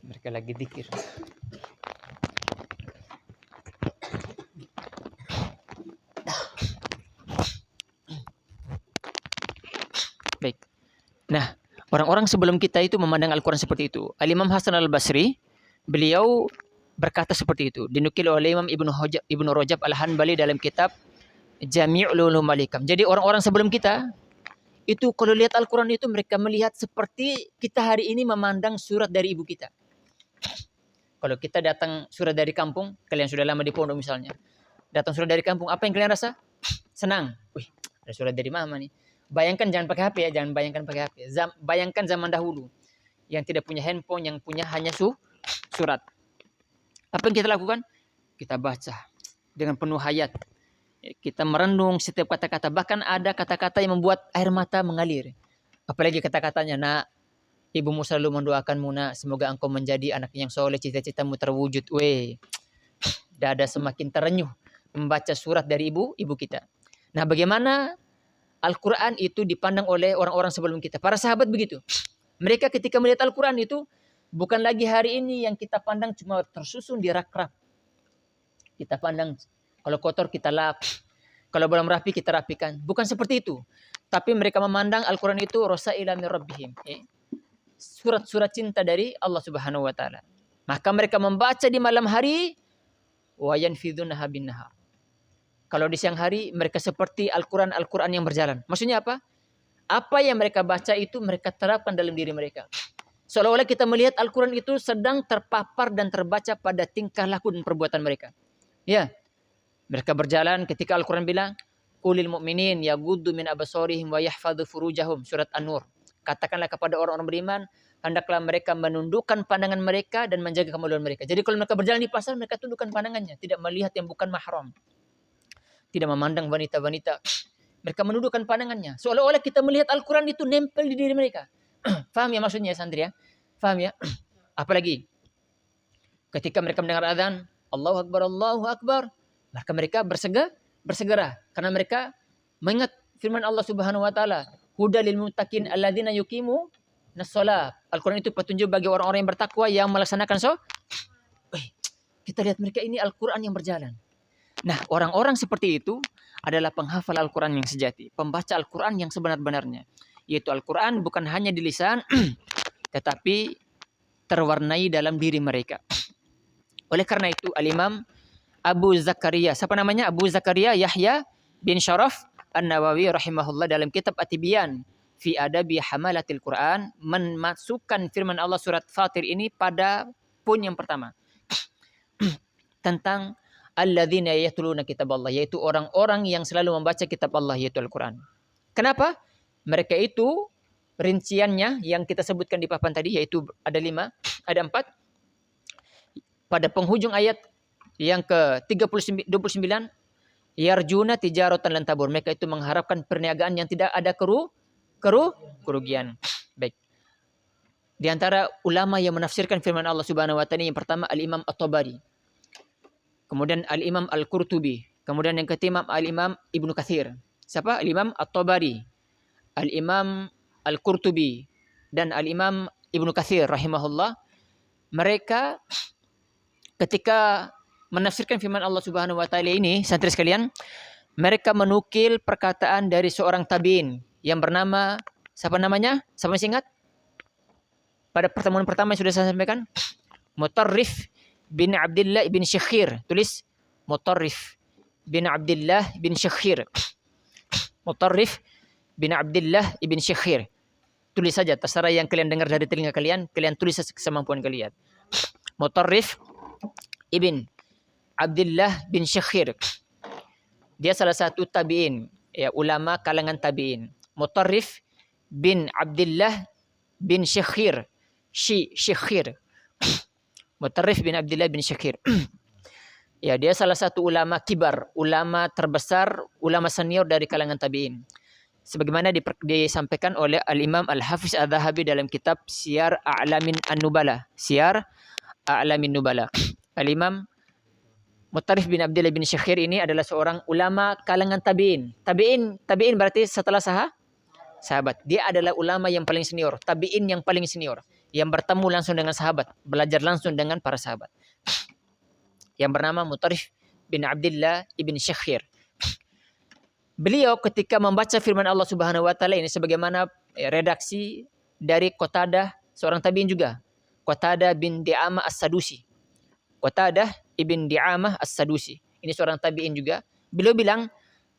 Mereka lagi zikir. Baik. Nah, orang-orang sebelum kita itu memandang Al-Quran seperti itu. Al-Imam Hasan Al-Basri, beliau berkata seperti itu. Dinukil oleh Imam Ibnu Rajab Al-Hanbali dalam kitab Jami'ul Ulum Al-Hikam. Jadi orang-orang sebelum kita, itu kalau lihat Al-Quran itu mereka melihat seperti kita hari ini memandang surat dari ibu kita. Kalau kita datang surat dari kampung, kalian sudah lama di pondok misalnya. Datang surat dari kampung, apa yang kalian rasa? Senang. Wih, ada surat dari mama nih. Bayangkan jangan pakai HP ya, jangan bayangkan pakai HP. Bayangkan zaman dahulu yang tidak punya handphone, yang punya hanya surat. Apa yang kita lakukan? Kita baca dengan penuh hayat. Kita merenung setiap kata-kata. Bahkan ada kata-kata yang membuat air mata mengalir. Apalagi kata-katanya, nak, ibumu selalu mendoakanmu, nak, semoga engkau menjadi anak yang soleh, cita-citamu terwujud. Weh, dada semakin terenyuh membaca surat dari ibu kita. Nah, bagaimana Al-Quran itu dipandang oleh orang-orang sebelum kita. Para sahabat begitu. Mereka ketika melihat Al-Quran itu, bukan lagi hari ini yang kita pandang cuma tersusun di rak-rak. Kita pandang, kalau kotor kita lap. Kalau belum rapi kita rapikan. Bukan seperti itu. Tapi mereka memandang Al-Quran itu Rasaila min Rabbihim. Surat-surat cinta dari Allah Subhanahu wa Ta'ala. Maka mereka membaca di malam hari, wa yanfidhunaha bin nahar. Kalau di siang hari mereka seperti Al-Quran yang berjalan. Maksudnya apa? Apa yang mereka baca itu mereka terapkan dalam diri mereka. Seolah-olah kita melihat Al-Quran itu sedang terpapar dan terbaca pada tingkah laku dan perbuatan mereka. Ya, mereka berjalan ketika Al-Quran bilang, Qulil mu'minin yaghuddu min absarihim wa yahfadhu furujahum. Surat An-Nur. Katakanlah kepada orang-orang beriman, hendaklah mereka menundukkan pandangan mereka dan menjaga kemaluan mereka. Jadi kalau mereka berjalan di pasar, mereka tundukkan pandangannya, tidak melihat yang bukan mahram. Tidak memandang wanita-wanita. Mereka menundukkan pandangannya. Seolah-olah kita melihat Al-Quran itu nempel di diri mereka. Faham ya maksudnya santri ya? Faham ya? Apalagi ketika mereka mendengar azan, Allahu Akbar, Allahu Akbar, maka mereka bersegera karena mereka mengingat firman Allah Subhanahu wa taala, "Hudal lil muttaqin alladzina yuqimu nas-shalah." Al-Quran itu petunjuk bagi orang-orang yang bertakwa yang melaksanakan kita lihat mereka ini Al-Quran yang berjalan. Nah, orang-orang seperti itu adalah penghafal Al-Quran yang sejati, pembaca Al-Quran yang sebenar-benarnya. Yaitu Al-Quran bukan hanya di lisan, tetapi terwarnai dalam diri mereka. Oleh karena itu, Al-Imam Abu Zakaria, siapa namanya? Abu Zakaria Yahya bin Syaraf An-Nawawi rahimahullah dalam kitab At-Tibyan fi Adabi Hamalatil Quran memasukkan firman Allah surat Fatir ini pada poin yang pertama. Tentang alladzina yatluna kitab Allah, yaitu orang-orang yang selalu membaca kitab Allah, yaitu Al-Quran. Kenapa? Mereka itu rinciannya yang kita sebutkan di papan tadi, yaitu ada 4. Pada penghujung ayat yang ke-29, yarjuna tijaratan lan tabur. Mereka itu mengharapkan perniagaan yang tidak ada kerugian. Baik. Di antara ulama yang menafsirkan firman Allah Subhanahu wa taala yang pertama Al-Imam At-Tabari. Kemudian Al-Imam Al-Qurtubi. Kemudian yang ketiga Al-Imam Ibnu Katsir. Siapa? Al-Imam At-Tabari, Al-Imam Al-Qurtubi, dan Al-Imam Ibnu Katsir rahimahullah. Mereka ketika menafsirkan firman Allah Subhanahu wa taala ini, santri sekalian, mereka menukil perkataan dari seorang tabi'in yang bernama, siapa namanya? Siapa masih ingat? Pada pertemuan pertama yang sudah saya sampaikan, Mutarrif bin Abdullah bin Syakhir. Tulis Mutarrif bin Abdullah bin Syakhir. Mutarrif bin Abdullah bin Syakhir. Tulis saja, terserah yang kalian dengar dari telinga kalian tulis semampuan kalian. Mutarrif ibn Abdullah bin Syakhir. Dia salah satu tabi'in, ya, ulama kalangan tabi'in. Mutarrif bin Abdullah bin Syakhir. Syakhir. Mutarrif bin Abdullah bin Syakhir. Ya, dia salah satu ulama kibar, ulama terbesar, ulama senior dari kalangan tabi'in. Sebagaimana disampaikan oleh Al-Imam Al-Hafiz Adz-Dzahabi dalam kitab Siyar A'lamin An-Nubala. Siyar A'lamin Nubala. Al-Imam Mutarrif bin Abdullah bin Syakhir ini adalah seorang ulama kalangan tabi'in. Tabi'in berarti setelah sahabat. Dia adalah ulama yang paling senior, tabi'in yang paling senior. yang bertemu langsung dengan sahabat, belajar langsung dengan para sahabat. Yang bernama Mutarrif bin Abdullah ibn Syakhir. Beliau ketika membaca firman Allah Subhanahu wa taala ini sebagaimana redaksi dari Qatadah, seorang tabi'in juga. Qatadah bin Di'amah As-Sadusi. Qatadah ibn Di'amah As-Sadusi. Ini seorang tabi'in juga. Beliau bilang,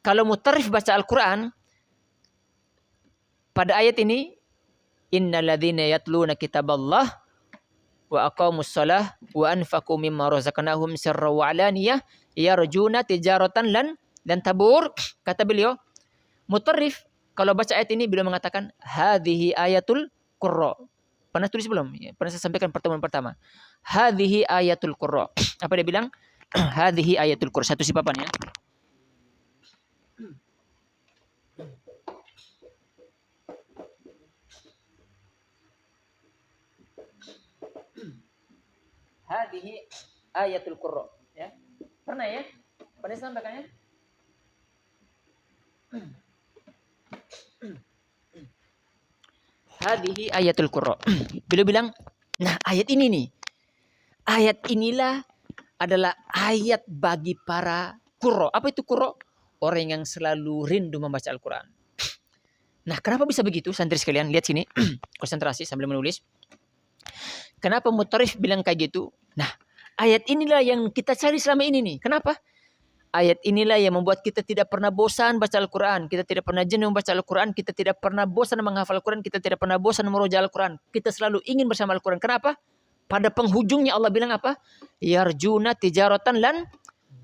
kalau Mutarrif baca Al-Quran, pada ayat ini, innalladzina yatluna kitaballah wa aqamus shalah wa anfaqu mimma razaqnahum sirra wa alaniyah yarjuna tijaratan lan tabur. Kata beliau, Mutarrif kalau baca ayat ini beliau mengatakan hadhihi ayatul qurra. Pernah tulis belum? Pernah saya sampaikan pertemuan pertama. Hadhihi ayatul qurra. Apa dia bilang? Hadhihi ayatul qurra. Satu sipapan ya. Hadhihi ayatul qurra, ya. Pernah ya? Pernah sampaikan ya? Hadhihi ayatul qurra. Beliau bilang, nah ayat ini nih. Ayat inilah adalah ayat bagi para qurra. Apa itu qurra? Orang yang selalu rindu membaca Al-Quran. Nah, kenapa bisa begitu? Santri sekalian, lihat sini. Konsentrasi sambil menulis. Kenapa Mutarrif bilang kayak gitu? Nah, ayat inilah yang kita cari selama ini nih. Kenapa? Ayat inilah yang membuat kita tidak pernah bosan baca Al-Quran. Kita tidak pernah jenuh membaca Al-Quran. Kita tidak pernah bosan menghafal Al-Quran. Kita tidak pernah bosan meroja Al-Quran. Kita selalu ingin bersama Al-Quran. Kenapa? Pada penghujungnya Allah bilang apa? Yarjuna tijaratan lan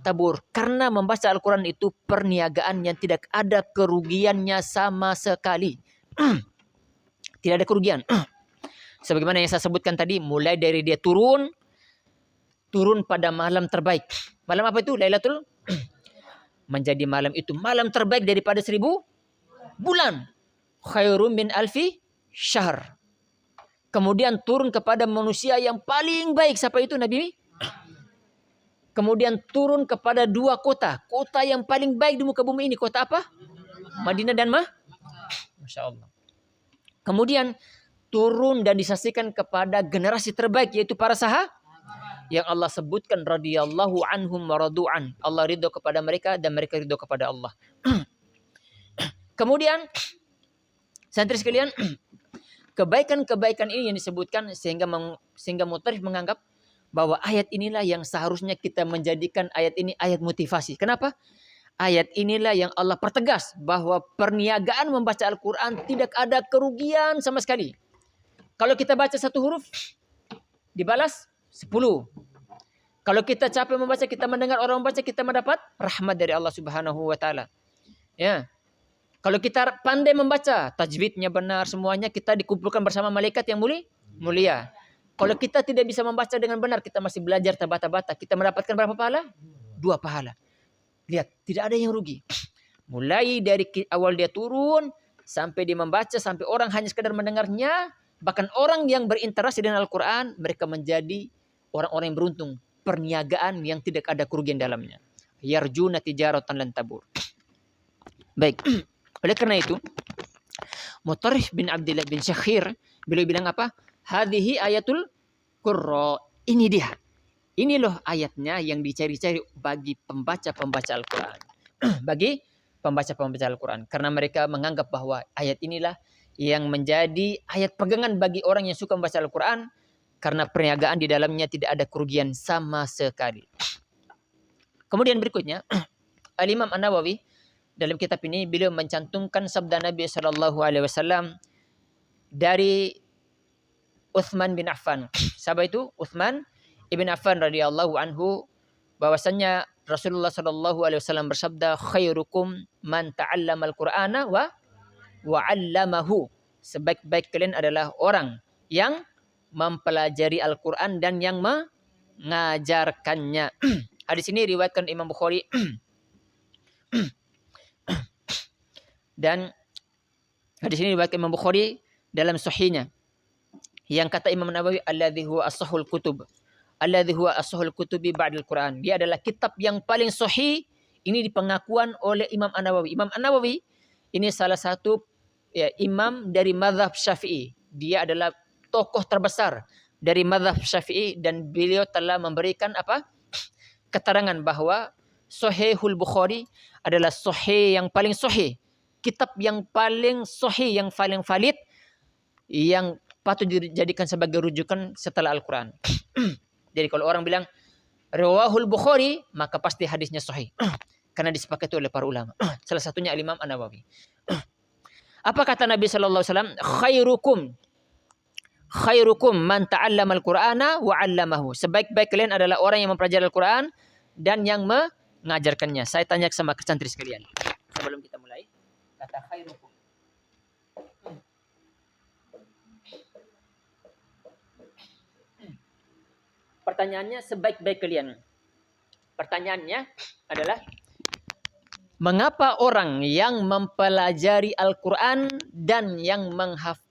tabur. Karena membaca Al-Quran itu perniagaan yang tidak ada kerugiannya sama sekali. Tidak ada kerugian. Sebagaimana yang saya sebutkan tadi, mulai dari dia turun pada malam terbaik. Malam apa itu? Lailatul menjadi malam itu malam terbaik daripada 1000 bulan. Khairum min alfi syahr. Kemudian turun kepada manusia yang paling baik. Siapa itu Nabi? Kemudian turun kepada 2 kota. Kota yang paling baik di muka bumi ini. Kota apa? Madinah dan Masya Allah. Kemudian turun dan disaksikan kepada generasi terbaik, yaitu para sahabat yang Allah sebutkan radhiyallahu anhum wa radu'an. Allah ridho kepada mereka dan mereka ridho kepada Allah. Kemudian santri sekalian, kebaikan-kebaikan ini yang disebutkan sehingga Mutarrif menganggap bahwa ayat inilah yang seharusnya kita menjadikan ayat ini ayat motivasi. Kenapa? Ayat inilah yang Allah pertegas bahwa perniagaan membaca Al-Quran tidak ada kerugian sama sekali. Kalau kita baca 1 huruf, dibalas 10. Kalau kita capek membaca, kita mendengar orang membaca, kita mendapat rahmat dari Allah Subhanahu wa taala. Ya. Kalau kita pandai membaca, tajwidnya benar semuanya, kita dikumpulkan bersama malaikat yang mulia. Kalau kita tidak bisa membaca dengan benar, kita masih belajar terbata-bata, kita mendapatkan berapa pahala? 2 pahala. Lihat, tidak ada yang rugi. Mulai dari awal dia turun, sampai dia membaca, sampai orang hanya sekedar mendengarnya. Bahkan orang yang berinteraksi dengan Al-Quran, mereka menjadi orang-orang yang beruntung. Perniagaan yang tidak ada kerugian dalamnya. Yarjuna tijaratan lan tabur. Baik. Oleh karena itu, Mutarrif bin Abdullah bin Syakhir, beliau bilang apa? Hadhihi ayatul qurra. Ini dia. Ini loh ayatnya yang dicari-cari bagi pembaca-pembaca Al-Quran. Bagi pembaca-pembaca Al-Quran. Karena mereka menganggap bahwa ayat inilah yang menjadi ayat pegangan bagi orang yang suka membaca Al-Quran. Karena perniagaan di dalamnya tidak ada kerugian sama sekali. Kemudian berikutnya, Al-Imam An-Nawawi dalam kitab ini beliau mencantumkan sabda Nabi SAW dari Uthman bin Affan. Siapa itu? Uthman Ibn Affan radhiyallahu anhu, bahwasanya Rasulullah SAW bersabda, khairukum man ta'allama al-Qur'ana wa 'allamahu. Sebaik-baik kalian adalah orang yang mempelajari Al-Qur'an dan yang mengajarkannya. Hadis ini riwayatkan Imam Bukhari dan hadis ini riwayatkan Imam Bukhari dalam sahihnya. Yang kata Imam Nawawi, alladzi huwa as-sahhul kutub. Alladzi huwa as-sahhul kutubi ba'dal Qur'an. Dia adalah kitab yang paling sahih. Ini di pengakuan oleh Imam An-Nawawi. Imam An-Nawawi ini salah satu imam dari mazhab Syafi'i. Dia adalah tokoh terbesar dari mazhab Syafi'i, dan beliau telah memberikan keterangan bahwa Sahihul Bukhari adalah sahih yang paling sahih, kitab yang paling sahih, yang paling valid, yang patut dijadikan sebagai rujukan setelah Al-Quran. Jadi kalau orang bilang Rawahul Bukhari, maka pasti hadisnya sahih. Karena disepakati oleh para ulama. Salah satunya Al-Imam An-Nawawi. Apa kata Nabi sallallahu alaihi wasallam? Khairukum man ta'allama al-Qur'ana wa 'allamahu. Sebaik-baik kalian adalah orang yang mempelajari Al-Qur'an dan yang mengajarkannya. Saya tanya sama santri sekalian sebelum kita mulai. Kata khairukum. Pertanyaannya sebaik-baik kalian. Pertanyaannya adalah mengapa orang yang mempelajari Al-Qur'an dan yang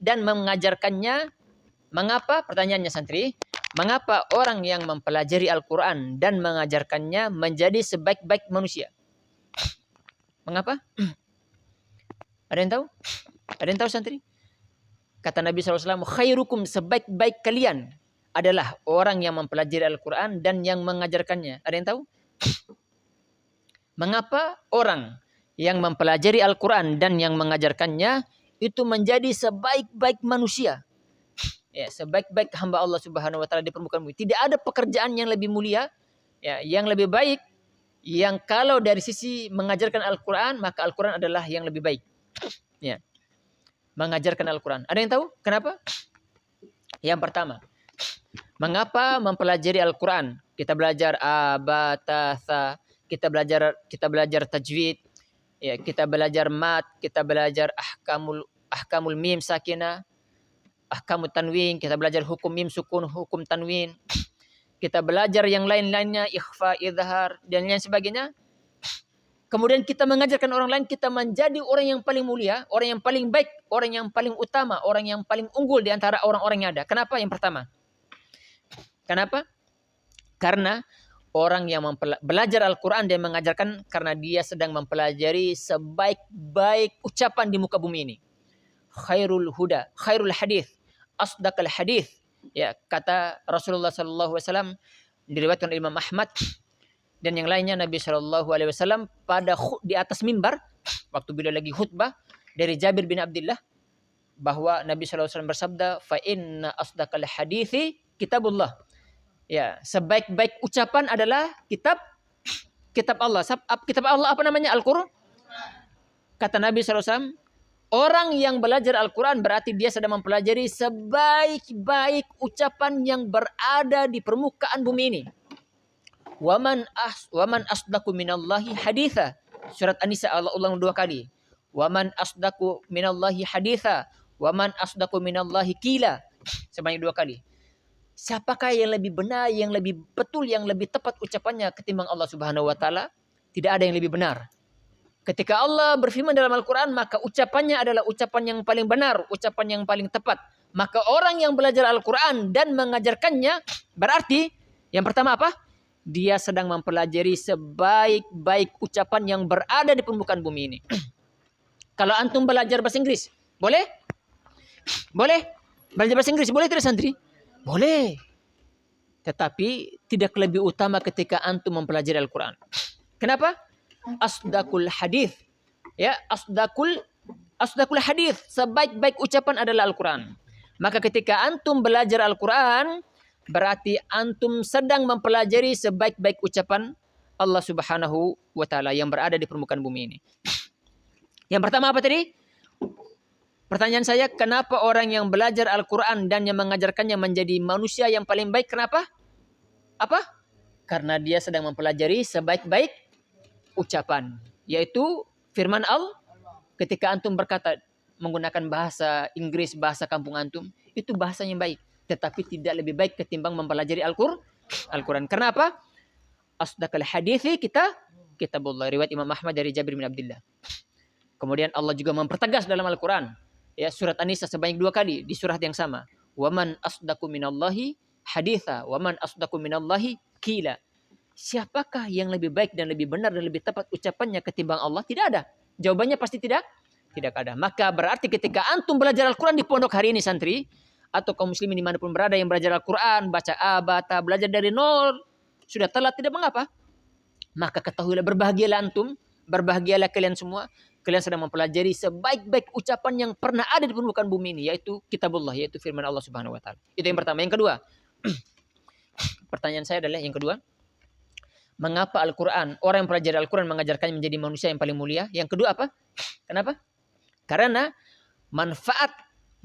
mengajarkannya, mengapa, pertanyaannya santri, mengapa orang yang mempelajari Al-Qur'an dan mengajarkannya menjadi sebaik-baik manusia? Mengapa? Ada yang tahu? Ada yang tahu santri? Kata Nabi SAW, khairukum, sebaik-baik kalian adalah orang yang mempelajari Al-Quran dan yang mengajarkannya. Ada yang tahu? Mengapa orang yang mempelajari Al-Quran dan yang mengajarkannya itu menjadi sebaik-baik manusia? Ya, sebaik-baik hamba Allah Subhanahu wa taala di permukaan bumi. Tidak ada pekerjaan yang lebih mulia, ya, yang lebih baik, yang kalau dari sisi mengajarkan Al-Quran, maka Al-Quran adalah yang lebih baik. Ya. Mengajarkan Al-Quran. Ada yang tahu kenapa? Yang pertama, mengapa mempelajari Al-Quran? Kita belajar abatasa, kita belajar tajwid, ya, kita belajar mat, kita belajar ahkamul mim sakinah, ahkamut tanwin, kita belajar hukum mim sukun, hukum tanwin. Kita belajar yang lain-lainnya, ikhfa, idhar, dan lain sebagainya. Kemudian kita mengajarkan orang lain, kita menjadi orang yang paling mulia, orang yang paling baik, orang yang paling utama, orang yang paling unggul di antara orang-orang yang ada. Kenapa? Yang pertama. Kenapa? Karena orang yang belajar Al-Quran dan mengajarkan, karena dia sedang mempelajari sebaik-baik ucapan di muka bumi ini. Khairul huda, khairul hadith, asdaqal hadith. Ya, kata Rasulullah SAW, diriwayatkan oleh Imam Ahmad dan yang lainnya, Nabi SAW di atas mimbar waktu beliau lagi khutbah, dari Jabir bin Abdullah, bahwa Nabi SAW bersabda, fa inna asdaqal hadithi kitabullah. Ya, sebaik-baik ucapan adalah kitab Allah. Kitab Allah apa namanya? Al-Qur'an. Kata Nabi SAW, orang yang belajar Al-Quran berarti dia sedang mempelajari sebaik-baik ucapan yang berada di permukaan bumi ini. Waman asdaqu minallahi haditha. Surat An-Nisa Allah ulang 2 kali. Waman asdaqu minallahi haditha. Waman asdaqu minallahi qila. Sebanyak 2 kali. Siapakah yang lebih benar, yang lebih betul, yang lebih tepat ucapannya ketimbang Allah Subhanahu wa taala? Tidak ada yang lebih benar. Ketika Allah berfirman dalam Al-Quran, maka ucapannya adalah ucapan yang paling benar, ucapan yang paling tepat. Maka orang yang belajar Al-Quran dan mengajarkannya, berarti yang pertama apa? Dia sedang mempelajari sebaik-baik ucapan yang berada di permukaan bumi ini. Kalau antum belajar bahasa Inggris, boleh? Boleh? Belajar bahasa Inggris, boleh tidak santri? Boleh. Tetapi tidak lebih utama ketika antum mempelajari Al-Quran. Kenapa? Asdaqul hadith. Ya, asdaqul hadith. Sebaik-baik ucapan adalah Al-Quran. Maka ketika antum belajar Al-Quran, berarti antum sedang mempelajari sebaik-baik ucapan Allah Subhanahu wa taala yang berada di permukaan bumi ini. Yang pertama apa tadi? Pertanyaan saya, kenapa orang yang belajar Al-Quran dan yang mengajarkannya menjadi manusia yang paling baik? Kenapa? Apa? Karena dia sedang mempelajari sebaik-baik ucapan, yaitu firman Allah. Ketika antum berkata menggunakan bahasa Inggris, bahasa kampung antum, itu bahasa yang baik, tetapi tidak lebih baik ketimbang mempelajari Al-Quran. Kenapa? Asdaqal hadithi kitabullah, riwayat Imam Ahmad dari Jabir bin Abdullah. Kemudian Allah juga mempertegas dalam Al-Quran, ya, surat An-Nisa sebanyak 2 kali di surat yang sama. Waman asdaqu minallahi haditha, waman asdaqu minallahi qila. Siapakah yang lebih baik dan lebih benar dan lebih tepat ucapannya ketimbang Allah? Tidak ada. Jawabannya pasti tidak ada. Maka berarti ketika antum belajar Al-Quran di pondok hari ini santri, atau kaum muslimin dimanapun berada yang belajar Al-Quran, baca abata, belajar dari nol, sudah telat tidak mengapa. Maka ketahuilah berbahagialah antum, berbahagialah kalian semua. Kalian sedang mempelajari sebaik-baik ucapan yang pernah ada di permukaan bumi ini, yaitu kitabullah, yaitu firman Allah Subhanahu wa taala. Itu yang pertama. Yang kedua, pertanyaan saya adalah yang kedua, mengapa Al-Quran, orang yang pelajari Al-Quran mengajarkannya menjadi manusia yang paling mulia? Yang kedua apa? Kenapa? Karena manfaat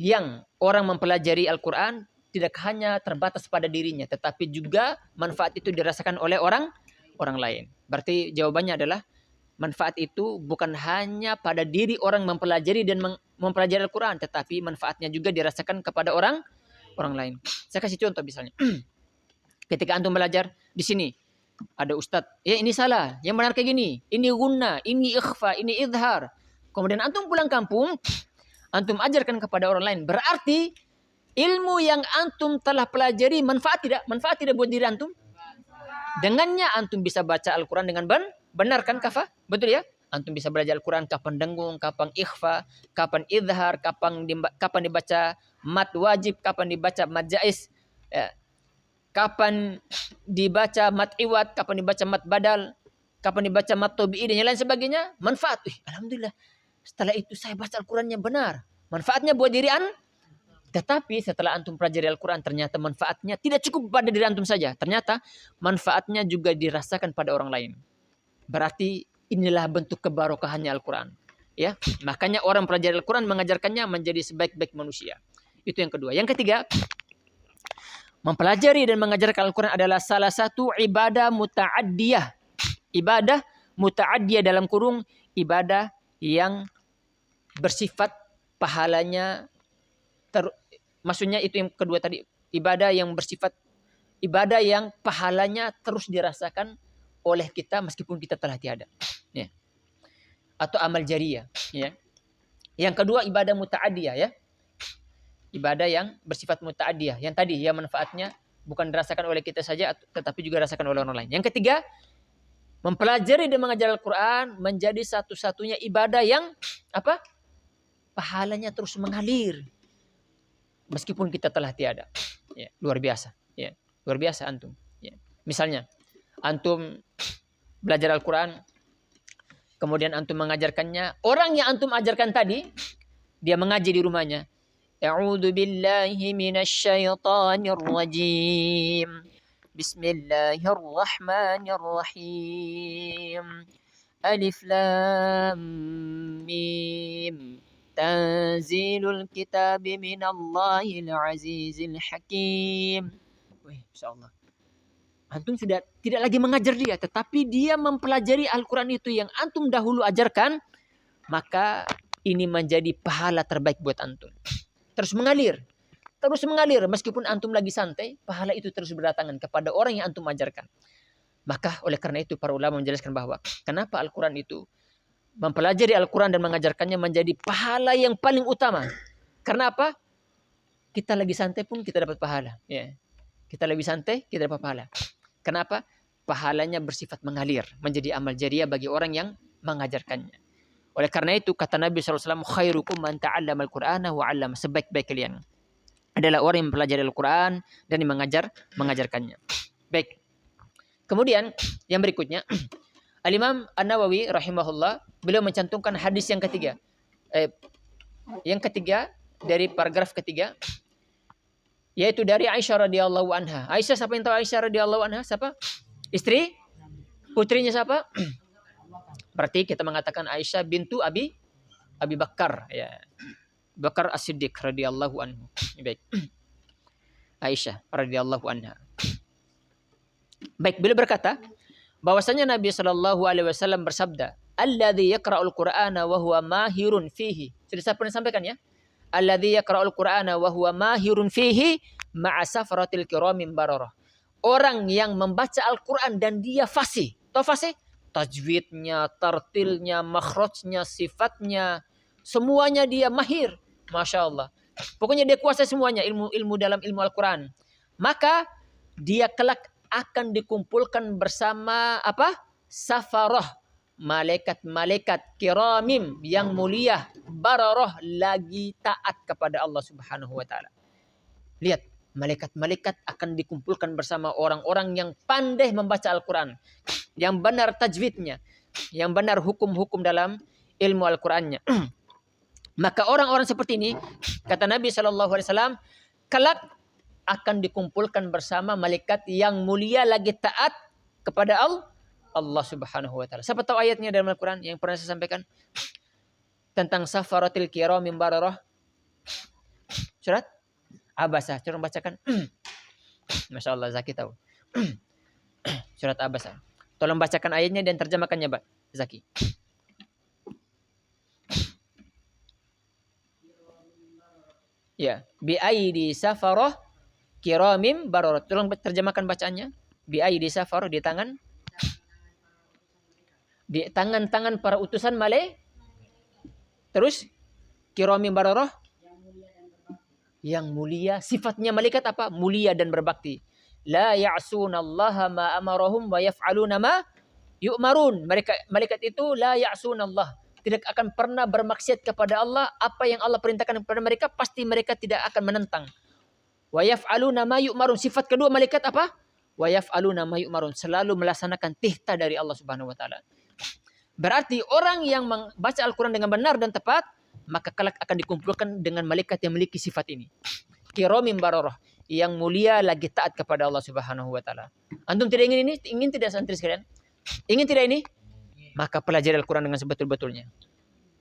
yang orang mempelajari Al-Quran tidak hanya terbatas pada dirinya, tetapi juga manfaat itu dirasakan oleh orang lain. Berarti jawabannya adalah manfaat itu bukan hanya pada diri orang mempelajari dan mempelajari Al-Quran, tetapi manfaatnya juga dirasakan kepada orang lain. Saya kasih contoh misalnya. Ketika antum belajar di sini, ada ustadz, ya ini salah, yang benar kayak gini, ini gunna, ini ikhfa, ini idhar. Kemudian antum pulang kampung, antum ajarkan kepada orang lain. Berarti ilmu yang antum telah pelajari manfaat tidak buat diri antum? Dengannya antum bisa baca Al-Quran dengan benar kan Kafa? Betul ya? Antum bisa belajar Al-Quran kapan dengung, kapan ikhfa, kapan idhar, kapan dibaca mat wajib, kapan dibaca mat jais, ya. Kapan dibaca mat iwat, kapan dibaca mat badal, kapan dibaca mat tobi'i dan yang lain sebagainya. Manfaat. Alhamdulillah. Setelah itu saya baca Al-Qurannya benar. Manfaatnya buat diri Tetapi setelah antum pelajari Al-Quran, ternyata manfaatnya tidak cukup pada diri antum saja. Ternyata manfaatnya juga dirasakan pada orang lain. Berarti inilah bentuk kebarokahannya Al-Quran. Ya, makanya orang pelajari Al-Quran mengajarkannya menjadi sebaik-baik manusia. Itu yang kedua. Yang ketiga, mempelajari dan mengajarkan Al-Quran adalah salah satu ibadah muta'addiyah. Ibadah muta'addiyah dalam kurung ibadah yang bersifat pahalanya, maksudnya itu yang kedua tadi, ibadah yang bersifat, ibadah yang pahalanya terus dirasakan oleh kita meskipun kita telah tiada. Ya. Atau amal jariyah. Ya. Yang kedua ibadah muta'addiyah ya. Ibadah yang bersifat muta'addiyah. Yang tadi ya manfaatnya bukan dirasakan oleh kita saja tetapi juga dirasakan oleh orang lain. Yang ketiga, mempelajari dan mengajar Al-Quran menjadi satu-satunya ibadah yang apa? Pahalanya terus mengalir meskipun kita telah tiada. Ya, luar biasa. Ya, luar biasa antum. Ya. Misalnya, antum belajar Al-Quran, kemudian antum mengajarkannya. Orang yang antum ajarkan tadi, dia mengaji di rumahnya. A'udzu billahi minasyaitonir rajim. Bismillahirrahmanirrahim. Alif lam mim. Tanzilul kitabi minallahil azizil hakim. Insyaallah. Antum sudah tidak lagi mengajar dia, tetapi dia mempelajari Al-Quran itu yang antum dahulu ajarkan, maka ini menjadi pahala terbaik buat antum. Terus mengalir meskipun antum lagi santai, pahala itu terus berdatangan kepada orang yang antum ajarkan. Maka oleh karena itu para ulama menjelaskan bahwa kenapa Al-Quran itu, mempelajari Al-Quran dan mengajarkannya menjadi pahala yang paling utama. Karena apa? Kita lagi santai pun kita dapat pahala. Ya. Kita lebih santai, kita dapat pahala. Kenapa? Pahalanya bersifat mengalir, menjadi amal jariah bagi orang yang mengajarkannya. Oleh karena itu kata Nabi SAW, khairukum man ta'allama al-Qur'ana wa 'allama. Sebaik-baik kalian adalah orang yang mempelajari Al-Quran dan yang mengajarkannya. Baik. Kemudian yang berikutnya, Al-Imam An-Nawawi rahimahullah, beliau mencantumkan hadis yang ketiga. Yang ketiga dari paragraf ketiga, yaitu dari Aisyah radhiyallahu anha. Aisyah, siapa yang tahu Aisyah radhiyallahu anha? Siapa? Istri? Putrinya siapa? Berarti kita mengatakan Aisyah bintu Abi Bakar, ya. Bakar As-Siddiq radhiyallahu anhu. Baik. Aisyah radhiyallahu anha. Baik, beliau berkata bahwasanya Nabi sallallahu alaihi wasallam bersabda, "Alladzi yaqra'ul Qur'ana wa huwa mahirun fihi." Sudah saya pernah sampaikan ya. Alladzi yaqra'ul Qur'ana wa huwa mahirun fihi ma'a safaratil kiramin bararah. Orang yang membaca Al-Quran dan dia fasih. Tahu fasih? Tajwidnya, tartilnya, makhrajnya, sifatnya, semuanya dia mahir. Masya Allah. Pokoknya dia kuasai semuanya, ilmu dalam ilmu Al-Quran. Maka dia kelak akan dikumpulkan bersama apa? Safarah, malaikat-malaikat kiramim yang mulia, bararah, lagi taat kepada Allah Subhanahu wa taala. Lihat, malaikat-malaikat akan dikumpulkan bersama orang-orang yang pandai membaca Al-Quran, yang benar tajwidnya, yang benar hukum-hukum dalam ilmu Al-Qurannya. Maka orang-orang seperti ini, kata Nabi SAW, kelak akan dikumpulkan bersama malaikat yang mulia lagi taat kepada Allah Subhanahu wa taala. Siapa tahu ayatnya dalam Al-Quran yang pernah saya sampaikan tentang safaratil kiramim bararah? Surat Abasa. Coba bacakan. Masya Allah, Zaki tahu. Surat Abasa. Tolong bacakan ayatnya dan terjemahkannya, Pak Zaki. Ya, bi aidi safarah kiramim bararah. Tolong terjemahkan bacaannya. Bi aidi safarah, di tangan para utusan terus kiramim bararah, yang mulia. Sifatnya malaikat apa? Mulia dan berbakti. La ya'sunallaha ma amarahum wa yaf'aluna ma yu'marun. Malaikat itu la ya'sunallah, tidak akan pernah bermaksiat kepada Allah. Apa yang Allah perintahkan kepada mereka, pasti mereka tidak akan menentang. Wa yaf'aluna ma yu'marun. Sifat kedua malaikat apa? Wa yaf'aluna ma yu'marun. Selalu melaksanakan titah dari Allah Subhanahu wa taala. Berarti orang yang membaca Al-Quran dengan benar dan tepat, maka kelak akan dikumpulkan dengan malaikat yang memiliki sifat ini. Kiramim bararah, yang mulia lagi taat kepada Allah Subhanahu wa taala. Antum tidak ingin ini? Ingin tidak, santri sekalian? Ingin tidak ini? Maka pelajari Al-Quran dengan sebetul-betulnya.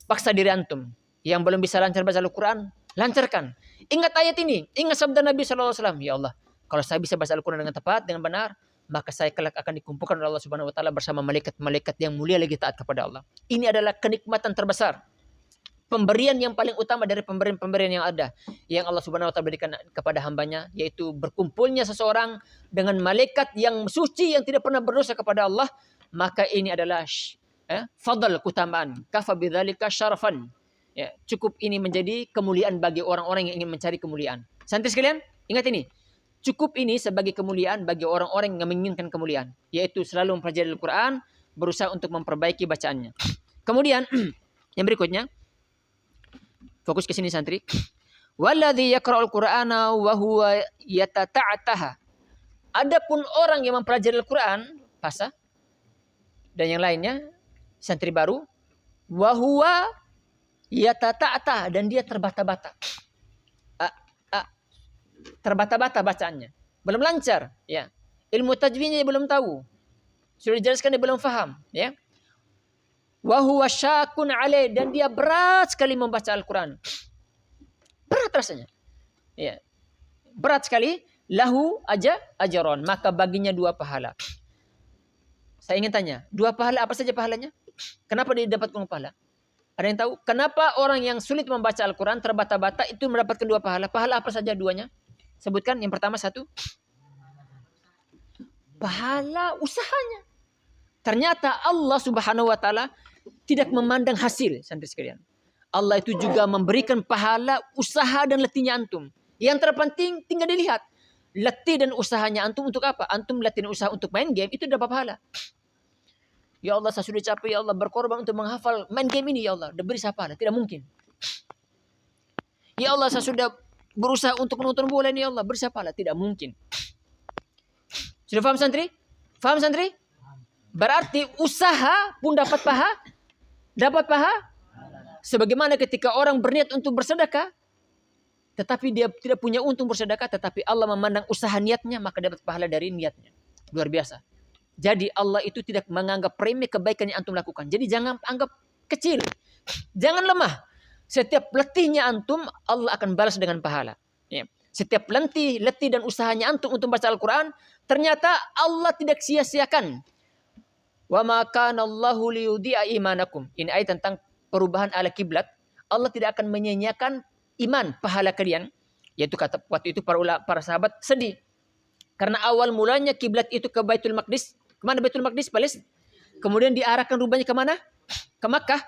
Paksa diri antum. Yang belum bisa lancar baca Al-Quran, lancarkan. Ingat ayat ini. Ingat sabda Nabi SAW. Ya Allah, kalau saya bisa baca Al-Quran dengan tepat, dengan benar, maka saya kelak akan dikumpulkan oleh Allah Subhanahu wa taala bersama malaikat-malaikat yang mulia lagi taat kepada Allah. Ini adalah kenikmatan terbesar. Pemberian yang paling utama dari pemberian-pemberian yang ada, yang Allah Subhanahu wa taala berikan kepada hambanya, yaitu berkumpulnya seseorang dengan malaikat yang suci, yang tidak pernah berdosa kepada Allah. Maka ini adalah fadl, keutamaan. Kafa bidzalika syarafan. Ya, cukup ini menjadi kemuliaan bagi orang-orang yang ingin mencari kemuliaan. Santri sekalian, ingat ini. Cukup ini sebagai kemuliaan bagi orang-orang yang menginginkan kemuliaan, yaitu selalu mempelajari Al-Quran, berusaha untuk memperbaiki bacaannya. Kemudian yang berikutnya, fokus ke sini santri. Walladzi yaqra'ul Qur'ana wa huwa yatata'ataha. Adapun orang yang mempelajari Al-Qur'an, fasa dan yang lainnya, santri baru, wa huwa yatata'ataha, dan dia terbata-bata. Terbata-bata bacaannya. Belum lancar, ya. Ilmu tajwidnya dia belum tahu. Sudah dijelaskan dia belum faham, ya. Wa huwa syakun alaih, dan dia berat sekali membaca Al-Quran. Berat rasanya. Ya. Berat sekali. Lahu ajaron, maka baginya 2 pahala. Saya ingin tanya, 2 pahala apa saja pahalanya? Kenapa dia dapat pahala? Ada yang tahu? Kenapa orang yang sulit membaca Al-Quran terbata-bata itu mendapatkan 2 pahala? Pahala apa saja duanya? Sebutkan. Yang pertama 1. Pahala usahanya. Ternyata Allah Subhanahu wa taala tidak memandang hasil, santri sekalian. Allah itu juga memberikan pahala usaha dan letihnya antum. Yang terpenting tinggal dilihat. Letih dan usahanya antum untuk apa? Antum letih dan usaha untuk main game, itu dapat pahala. Ya Allah, saya sudah capek, ya Allah, berkorban untuk menghafal main game ini, ya Allah. Beri saya pahala. Tidak mungkin. Ya Allah, saya sudah berusaha untuk menonton bola ini, ya Allah. Beri saya pahala. Tidak mungkin. Sudah paham santri? Paham santri? Berarti usaha pun dapat pahala. Dapat pahala. Sebagaimana ketika orang berniat untuk bersedekah, tetapi dia tidak punya untung bersedekah, tetapi Allah memandang usaha niatnya, maka dapat pahala dari niatnya. Luar biasa. Jadi Allah itu tidak menganggap remeh kebaikan yang antum lakukan. Jadi jangan anggap kecil. Jangan lemah. Setiap letihnya antum, Allah akan balas dengan pahala. Ya. Setiap letih dan usahanya antum untuk baca Al-Quran, ternyata Allah tidak sia-siakan. Wa ma kana Allahu liyudhi'a imanakum. Ini ayat tentang perubahan ala kiblat. Allah tidak akan menyia-nyiakan iman, pahala kalian. Yaitu kata waktu itu para sahabat sedih. Karena awal mulanya kiblat itu ke Baitul Maqdis. Kemana Baitul Maqdis? Palestina. Kemudian diarahkan rubahnya kemana? Ke Makkah.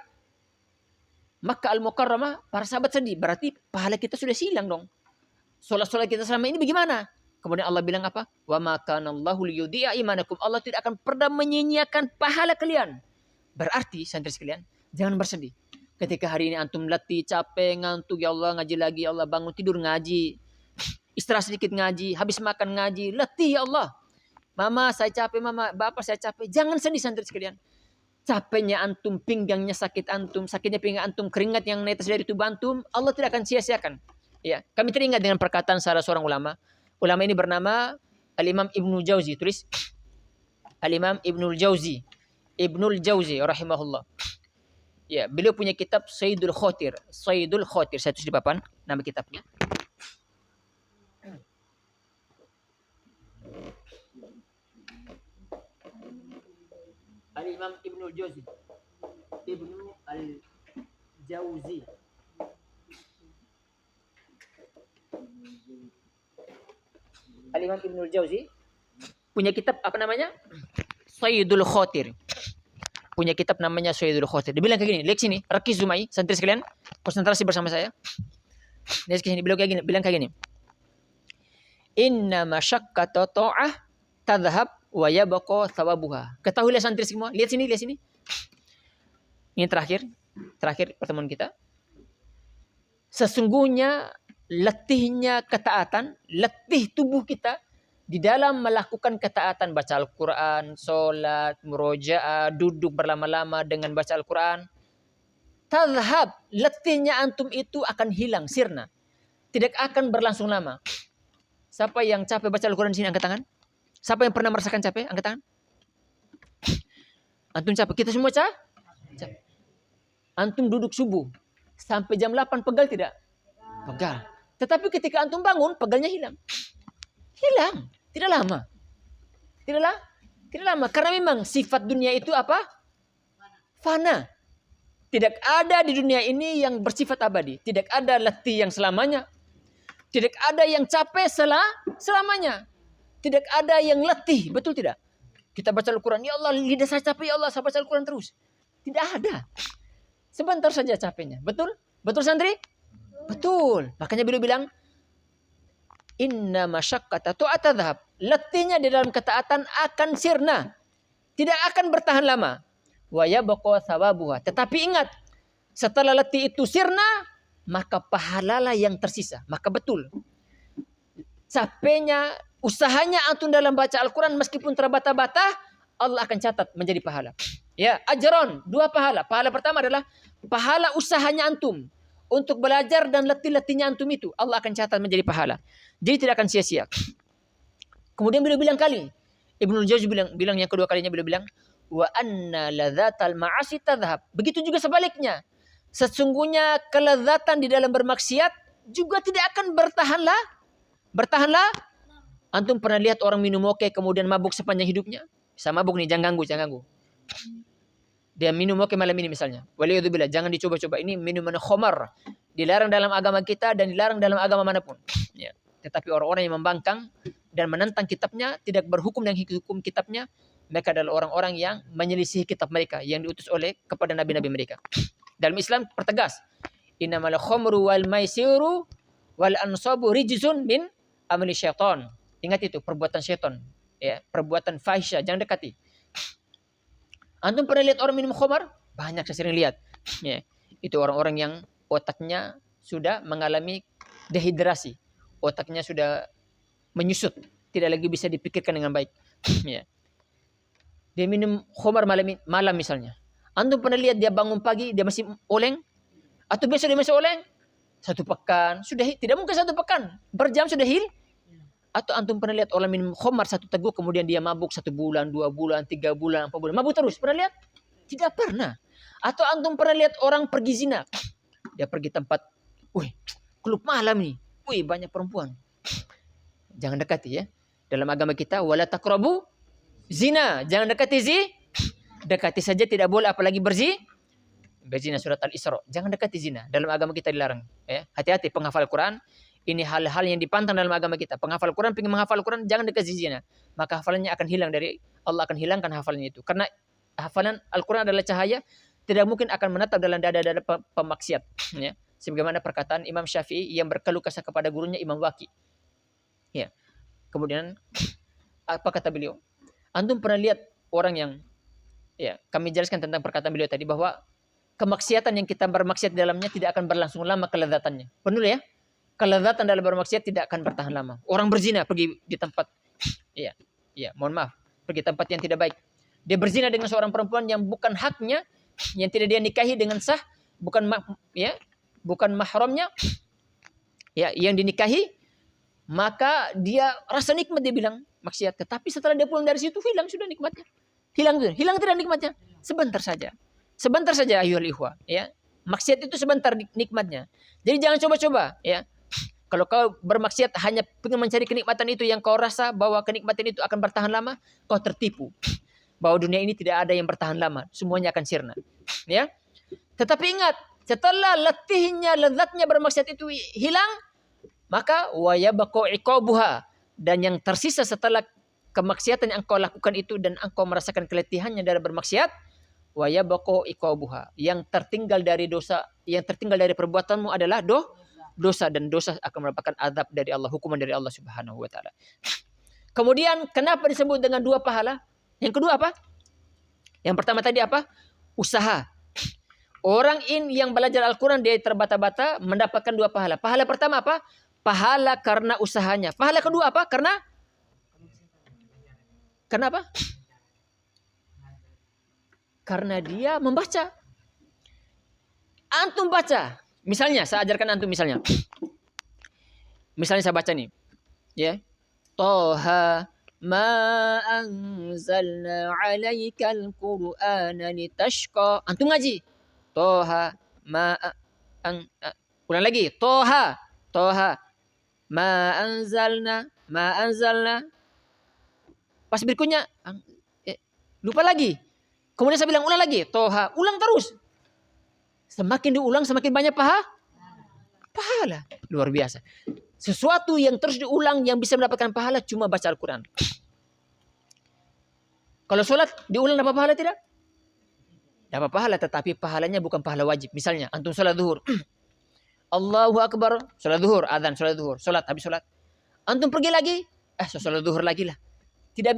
Makkah Al-Mukarramah. Para sahabat sedih. Berarti pahala kita sudah silang dong. Sholat-sholat kita selama ini bagaimana? Kemudian Allah bilang apa? Wa ma kana Allahu liyudhi'a imanakum. Allah tidak akan pernah menyia-nyiakan pahala kalian. Berarti santri sekalian, jangan bersedih. Ketika hari ini antum letih, capek, ngantuk, ya Allah ngaji lagi, ya Allah bangun tidur ngaji. istirahat sedikit ngaji, habis makan ngaji, letih ya Allah. Mama saya capek, mama, bapak saya capek. Jangan sedih santri sekalian. Capeknya antum, pinggangnya sakit antum, sakitnya pinggang antum, keringat yang netes dari tubuh antum, Allah tidak akan sia-siakan. Ya, kami teringat dengan perkataan salah seorang ulama. Ulama ini bernama Al-Imam Ibnul Jauzi. Tulis Al-Imam Ibnul Jauzi. Ibnul Jauzi rahimahullah. Ya, beliau punya kitab Sayyidul Khotir. Sayyidul Khotir, saya tulis di papan nama kitabnya. Al-Imam Ibnul Jauzi. Ibnu Al-Jauzi. Al-Imam Ibnul Jauzi punya kitab apa namanya? Sayyidul Khotir. Punya kitab namanya Sayyidul Khotir. Dia bilang kayak gini, lihat sini, Rakiz Zumai, santri sekalian, konsentrasi bersama saya. Lihat sini, bilang kayak gini. Inna masyaqqata ta'ah tadhhab wa yabqa thawabuha. Ketahuilah santri semua, lihat sini. Ini terakhir pertemuan kita. Sesungguhnya letihnya ketaatan, letih tubuh kita di dalam melakukan ketaatan, baca Al-Quran, sholat, murojaah, duduk berlama-lama dengan baca Al-Quran. Tadhhab, letihnya antum itu akan hilang, sirna. Tidak akan berlangsung lama. Siapa yang capek baca Al-Quran di sini, angkat tangan. Siapa yang pernah merasakan capek, angkat tangan. Antum capek, kita semua capek. Antum duduk subuh, sampai jam 8 pegal tidak? Pegal. Tetapi ketika antum bangun, pegalnya hilang. Hilang. Tidak lama. Tidak lama. Karena memang sifat dunia itu apa? Fana. Tidak ada di dunia ini yang bersifat abadi. Tidak ada letih yang selamanya. Tidak ada yang capek selamanya. Tidak ada yang letih. Betul tidak? Kita baca Al-Quran. Ya Allah, lidah saya capek. Ya Allah, saya baca Al-Quran terus. Tidak ada. Sebentar saja capeknya. Betul? Betul santri? Betul. Makanya beliau bilang, inna masyaqqata tu'atadhab. Letihnya di dalam ketaatan akan sirna. Tidak akan bertahan lama. Wa yabqa thawabuha. Tetapi ingat, setelah letih itu sirna, maka pahalalah yang tersisa. Maka betul. Capeknya, usahanya antum dalam baca Al-Quran meskipun terbata-bata, Allah akan catat menjadi pahala. Ya, ajron, 2 pahala. Pahala pertama adalah pahala usahanya antum untuk belajar dan letih-letihnya antum itu. Allah akan catat menjadi pahala. Jadi tidak akan sia-sia. Kemudian beliau bilang Ibnul Jauzi bilang yang kedua kalinya beliau bilang, wa anna ladzatal ma'asi tadhhab. Begitu juga sebaliknya. Sesungguhnya kelezatan di dalam bermaksiat juga tidak akan bertahanlah. Antum pernah lihat orang minum oke kemudian mabuk sepanjang hidupnya? Bisa mabuk nih, jangan ganggu. Dia minum oke malam ini misalnya. Waliyadzubillah, jangan dicoba-coba. Ini minuman khamar. Dilarang dalam agama kita dan dilarang dalam agama manapun. Ya. Tetapi orang-orang yang membangkang dan menentang kitabnya, tidak berhukum dengan hukum kitabnya, mereka adalah orang-orang yang menyelisihi kitab mereka yang diutus oleh kepada nabi-nabi mereka. Dalam Islam pertegas, innamal khamru wal maisiru wal ansabu rijzun min amali syaitan. Ingat itu, perbuatan syaitan, ya, perbuatan fahisyah, jangan dekati. Antum pernah lihat orang minum khamar? Banyak saya sering lihat. Ya, itu orang-orang yang otaknya sudah mengalami dehidrasi. Otaknya sudah menyusut, tidak lagi bisa dipikirkan dengan baik. Ya. Dia minum khamar malam misalnya. Antum pernah lihat dia bangun pagi dia masih oleng? Atau besok dia masih oleng? 1 pekan, sudah tidak mungkin 1 pekan. Berjam sudah Atau antum pernah lihat orang minum khamar 1 teguk kemudian dia mabuk 1 bulan, 2 bulan, 3 bulan, 4 bulan. Mabuk terus. Pernah lihat? Tidak pernah. Atau antum pernah lihat orang pergi zina? Dia pergi tempat, klub malam nih. Banyak perempuan. Jangan dekati ya. Dalam agama kita, wala taqrabu zina. Jangan dekati dekati saja tidak boleh, apalagi berzina, surat Al-Isra. Jangan dekati zina. Dalam agama kita dilarang. Ya. Hati-hati penghafal Quran. Ini hal-hal yang dipantang dalam agama kita. Penghafal Quran, pengen menghafal Quran, jangan dekati zina. Maka hafalannya akan hilang Allah akan hilangkan hafalannya itu. Karena hafalan Al-Quran adalah cahaya, tidak mungkin akan menetap dalam dada-dada pemaksiat. Ya. Sebagaimana perkataan Imam Syafi'i yang berkeluh kesah kepada gurunya Imam Waqi. Ya. Kemudian apa kata beliau? Antum pernah lihat orang yang, ya, kami jelaskan tentang perkataan beliau tadi bahwa kemaksiatan yang kita bermaksiat dalamnya tidak akan berlangsung lama kelezatannya. Benar ya? kelezatan dalam bermaksiat tidak akan bertahan lama. Orang berzina pergi di tempat, mohon maaf, pergi tempat yang tidak baik. Dia berzina dengan seorang perempuan yang bukan haknya, yang tidak dia nikahi dengan sah, bukan mahramnya, yang dinikahi, maka dia rasa nikmat, dia bilang maksiat. Tetapi setelah dia pulang dari situ hilang sudah nikmatnya. Hilang tidak nikmatnya? Sebentar saja. Sebentar saja ayyuhal ikhwah, Maksiat itu sebentar nikmatnya. Jadi jangan coba-coba, Kalau kau bermaksiat hanya ingin mencari kenikmatan itu yang kau rasa bahwa kenikmatan itu akan bertahan lama, kau tertipu. Bahwa dunia ini tidak ada yang bertahan lama, semuanya akan sirna. Tetapi ingat, setelah letihnya, lezatnya bermaksiat itu hilang, maka wayabaqu iqabuha, dan yang tersisa setelah kemaksiatan yang engkau lakukan itu dan engkau merasakan keletihannya dari bermaksiat, wayabaqu iqabuha, yang tertinggal dari dosa, yang tertinggal dari perbuatanmu adalah dosa, dan dosa akan mendapatkan azab dari Allah, hukuman dari Allah Subhanahu wa taala. Kemudian kenapa disebut dengan 2 pahala? Yang kedua apa? Yang pertama tadi apa? Usaha. Orang yang belajar Al-Quran dia terbata-bata mendapatkan 2 pahala. Pahala pertama apa? Pahala karena usahanya. Pahala kedua apa? Karena apa? Karena dia membaca. Antum baca. Misalnya, saya ajarkan antum misalnya. Misalnya saya baca nih. Toha ma anzalna alaikal qur'ana litashqa. Antum ngaji. Toha ma ulang lagi. Toha ma anzalna. Pas berikutnya lupa lagi. Kemudian saya bilang ulang lagi. Toha, ulang terus. Semakin diulang semakin banyak pahala. Luar biasa. Sesuatu yang terus diulang yang bisa mendapatkan pahala cuma baca Al-Quran. Kalau sholat diulang dapat pahala tidak? Dapat pahala, tetapi pahalanya bukan pahala wajib. Misalnya antum sholat zuhur. Allahu Akbar. Sholat zuhur. Adhan sholat zuhur. Sholat, habis sholat. Antum pergi lagi. Sholat zuhur lagi lah. Tidak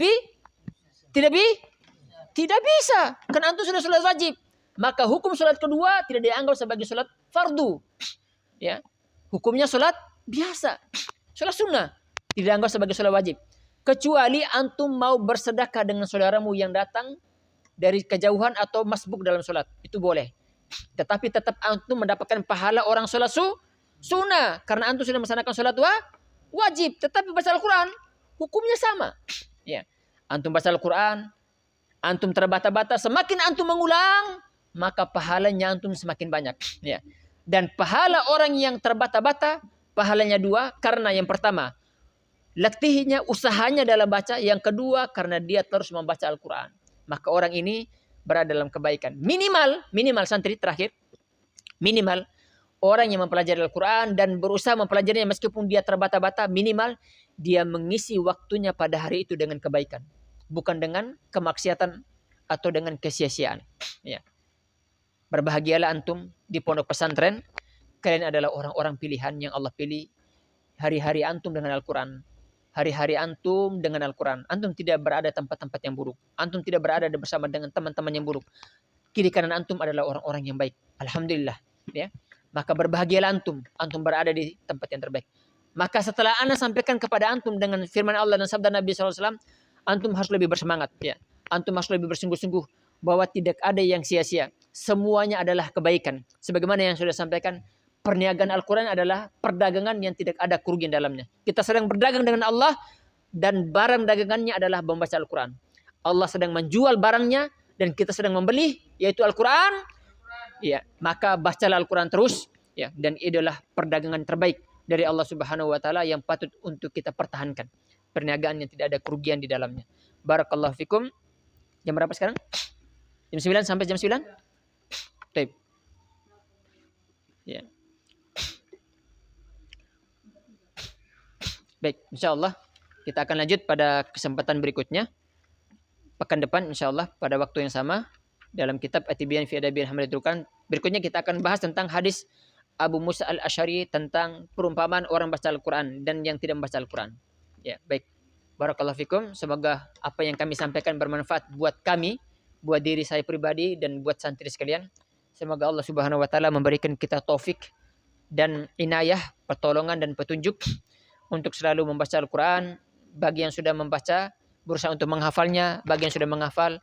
bisa. Karena antum sudah sholat wajib. Maka hukum sholat kedua tidak dianggap sebagai sholat fardu. Hukumnya sholat biasa. Sholat sunnah. Tidak dianggap sebagai sholat wajib. Kecuali antum mau bersedekah dengan saudaramu yang datang dari kejauhan atau masbuk dalam sholat. Itu boleh. Tetapi tetap antum mendapatkan pahala orang sholat sunnah. Karena antum sudah melaksanakan sholat wajib. Tetapi baca Al-Quran hukumnya sama. Antum baca Al-Quran, antum terbata-bata, semakin antum mengulang, maka pahalanya antum semakin banyak. Dan pahala orang yang terbata-bata, pahalanya 2, karena yang pertama, letihnya, usahanya dalam baca. Yang kedua, karena dia terus membaca Al-Quran. Maka orang ini berada dalam kebaikan. Minimal santri terakhir, minimal orang yang mempelajari Al-Quran dan berusaha mempelajarinya meskipun dia terbata-bata, minimal dia mengisi waktunya pada hari itu dengan kebaikan. Bukan dengan kemaksiatan atau dengan kesia-siaan. Berbahagialah antum di pondok pesantren. Kalian adalah orang-orang pilihan yang Allah pilih. Hari-hari antum dengan Al-Quran. Hari-hari antum dengan Al-Quran. Antum tidak berada tempat-tempat yang buruk. Antum tidak berada bersama dengan teman-teman yang buruk. Kiri kanan antum adalah orang-orang yang baik. Alhamdulillah. Maka berbahagialah antum. Antum berada di tempat yang terbaik. Maka setelah ana sampaikan kepada antum dengan firman Allah dan sabda Nabi SAW, antum harus lebih bersemangat. Antum harus lebih bersungguh-sungguh bahwa tidak ada yang sia-sia. Semuanya adalah kebaikan. Sebagaimana yang sudah sampaikan, perniagaan Al-Quran adalah perdagangan yang tidak ada kerugian dalamnya. Kita sedang berdagang dengan Allah dan barang dagangannya adalah membaca Al-Quran. Allah sedang menjual barangnya dan kita sedang membeli, yaitu Al-Quran. Maka bacalah Al-Quran terus. Dan itulah perdagangan terbaik dari Allah Subhanahu wa taala yang patut untuk kita pertahankan. Perniagaan yang tidak ada kerugian di dalamnya. Barakallahu fikum. Jam berapa sekarang? Jam 9 sampai jam 9? Baik. Baik, insyaallah kita akan lanjut pada kesempatan berikutnya. Pekan depan insyaallah pada waktu yang sama dalam kitab At-Tibyan fi Adabil Hamalatul Quran. Berikutnya kita akan bahas tentang hadis Abu Musa Al-Asy'ari tentang perumpamaan orang baca Al-Quran dan yang tidak membaca Al-Quran. Baik. Barakallahu fikum. Semoga apa yang kami sampaikan bermanfaat buat kami, buat diri saya pribadi dan buat santri sekalian. Semoga Allah Subhanahu wa taala memberikan kita taufik dan inayah, pertolongan dan petunjuk untuk selalu membaca Al-Quran. Bagi yang sudah membaca, berusaha untuk menghafalnya. Bagi yang sudah menghafal,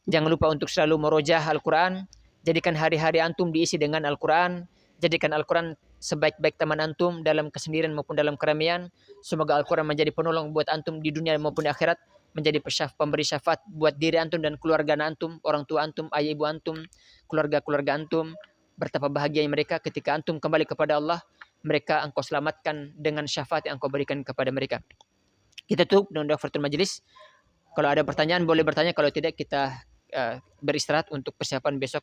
jangan lupa untuk selalu merojah Al-Quran. Jadikan hari-hari antum diisi dengan Al-Quran. Jadikan Al-Quran sebaik-baik teman antum dalam kesendirian maupun dalam keramaian. Semoga Al-Quran menjadi penolong buat antum di dunia maupun di akhirat. Menjadi pemberi syafaat buat diri antum dan keluarga antum, orang tua antum, ayah ibu antum, keluarga-keluarga antum. Betapa bahagianya mereka ketika antum kembali kepada Allah. Mereka engkau selamatkan dengan syafaat yang engkau berikan kepada mereka. Kita tutup dengan doa kafaratul majelis. Kalau ada pertanyaan boleh bertanya, kalau tidak kita beristirahat untuk persiapan besok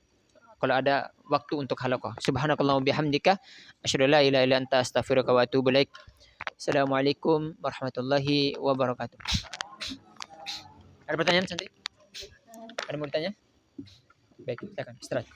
kalau ada waktu untuk halaqah. Subhanakallahumma bihamdika asyhadu an la ilaha illa anta astaghfiruka wa atubu ilaik. Assalamualaikum warahmatullahi wabarakatuh. Ada pertanyaan Santi? Ada mau ditanya? Baik, silakan istirahat.